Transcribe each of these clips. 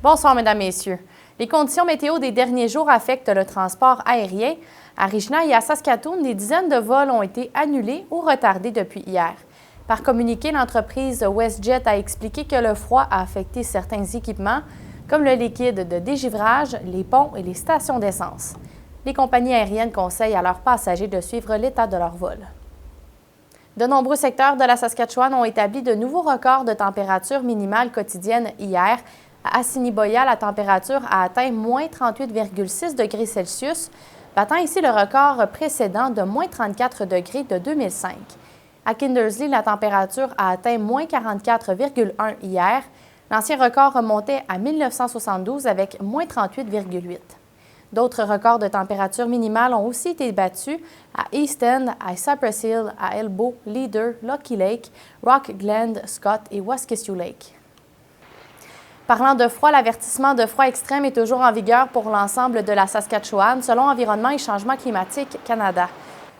Bonsoir, Mesdames, Messieurs. Les conditions météo des derniers jours affectent le transport aérien. À Regina et à Saskatoon, des dizaines de vols ont été annulés ou retardés depuis hier. Par communiqué, l'entreprise WestJet a expliqué que le froid a affecté certains équipements, comme le liquide de dégivrage, les ponts et les stations d'essence. Les compagnies aériennes conseillent à leurs passagers de suivre l'état de leur vol. De nombreux secteurs de la Saskatchewan ont établi de nouveaux records de température minimale quotidienne hier. À Assiniboia, la température a atteint moins 38,6 degrés Celsius, battant ici le record précédent de moins 34 degrés de 2005. À Kindersley, la température a atteint moins 44,1 hier. L'ancien record remontait à 1972 avec moins 38,8. D'autres records de température minimale ont aussi été battus à East End, à Cypress Hill, à Elbow, Leader, Lucky Lake, Rock Glen, Scott et Waskesiu Lake. Parlant de froid, l'avertissement de froid extrême est toujours en vigueur pour l'ensemble de la Saskatchewan, selon Environnement et Changement climatique Canada.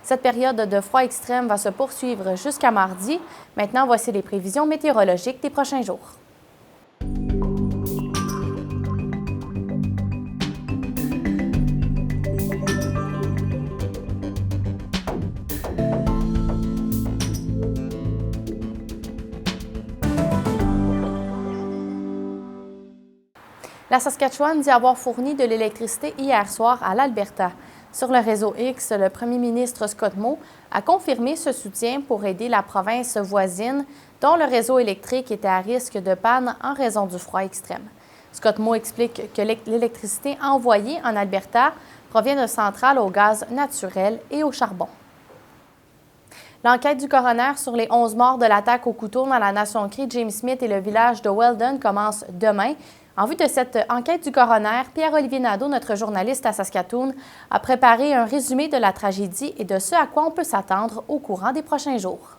Cette période de froid extrême va se poursuivre jusqu'à mardi. Maintenant, voici les prévisions météorologiques des prochains jours. La Saskatchewan dit avoir fourni de l'électricité hier soir à l'Alberta. Sur le réseau X, le premier ministre Scott Moe a confirmé ce soutien pour aider la province voisine dont le réseau électrique était à risque de panne en raison du froid extrême. Scott Moe explique que l'électricité envoyée en Alberta provient de centrales au gaz naturel et au charbon. L'enquête du coroner sur les 11 morts de l'attaque au couteau dans la Nation Cree James Smith et le village de Weldon commence demain. En vue de cette enquête du coroner, Pierre-Olivier Nadeau, notre journaliste à Saskatoon, a préparé un résumé de la tragédie et de ce à quoi on peut s'attendre au courant des prochains jours.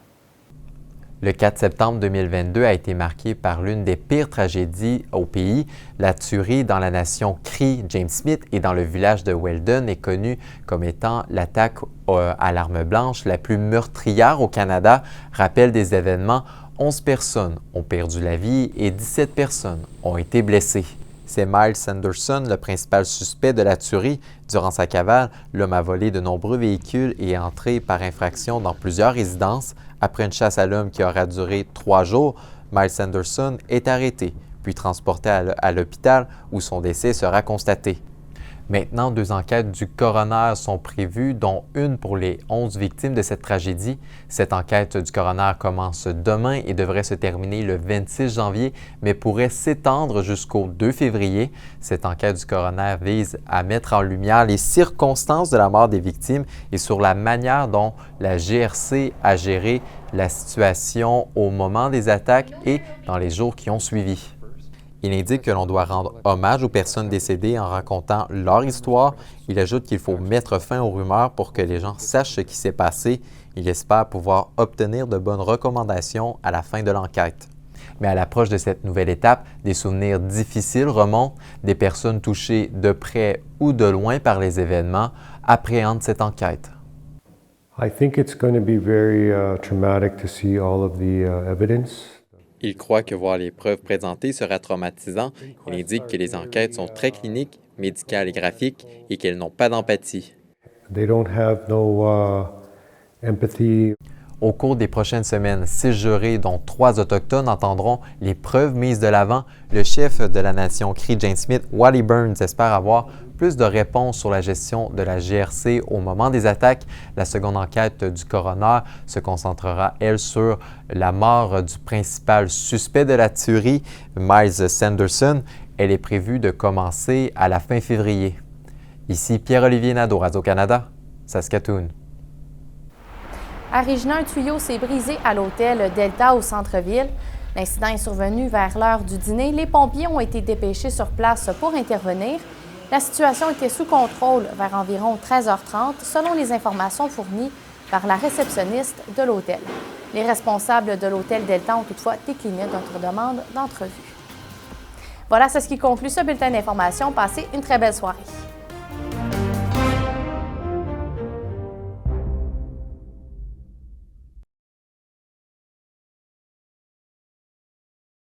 Le 4 septembre 2022 a été marqué par l'une des pires tragédies au pays. La tuerie dans la nation Cree James Smith et dans le village de Weldon est connue comme étant l'attaque à l'arme blanche la plus meurtrière au Canada. Rappel des événements, 11 personnes ont perdu la vie et 17 personnes ont été blessées. C'est Miles Sanderson, le principal suspect de la tuerie. Durant sa cavale, l'homme a volé de nombreux véhicules et est entré par infraction dans plusieurs résidences. Après une chasse à l'homme qui aura duré 3 jours, Miles Sanderson est arrêté, puis transporté à l'hôpital où son décès sera constaté. Maintenant, 2 enquêtes du coroner sont prévues, dont une pour les 11 victimes de cette tragédie. Cette enquête du coroner commence demain et devrait se terminer le 26 janvier, mais pourrait s'étendre jusqu'au 2 février. Cette enquête du coroner vise à mettre en lumière les circonstances de la mort des victimes et sur la manière dont la GRC a géré la situation au moment des attaques et dans les jours qui ont suivi. Il indique que l'on doit rendre hommage aux personnes décédées en racontant leur histoire. Il ajoute qu'il faut mettre fin aux rumeurs pour que les gens sachent ce qui s'est passé. Il espère pouvoir obtenir de bonnes recommandations à la fin de l'enquête. Mais à l'approche de cette nouvelle étape, des souvenirs difficiles remontent. Des personnes touchées de près ou de loin par les événements appréhendent cette enquête. I think it's going to be very traumatic to see all of the evidence. Il croit que voir les preuves présentées sera traumatisant. Il indique que les enquêtes sont très cliniques, médicales et graphiques et qu'elles n'ont pas d'empathie. They don't have no empathy. Au cours des prochaines semaines, 6 jurés, dont 3 autochtones, entendront les preuves mises de l'avant. Le chef de la nation Cree James Smith, Wally Burns, espère avoir plus de réponses sur la gestion de la GRC au moment des attaques. La seconde enquête du coroner se concentrera, elle, sur la mort du principal suspect de la tuerie, Miles Sanderson. Elle est prévue de commencer à la fin février. Ici Pierre-Olivier Nadeau, Radio-Canada, Saskatoon. À Regina, un tuyau s'est brisé à l'hôtel Delta au centre-ville. L'incident est survenu vers l'heure du dîner. Les pompiers ont été dépêchés sur place pour intervenir. La situation était sous contrôle vers environ 13h30, selon les informations fournies par la réceptionniste de l'hôtel. Les responsables de l'hôtel Delta ont toutefois décliné notre demande d'entrevue. Voilà, c'est ce qui conclut ce bulletin d'information. Passez une très belle soirée.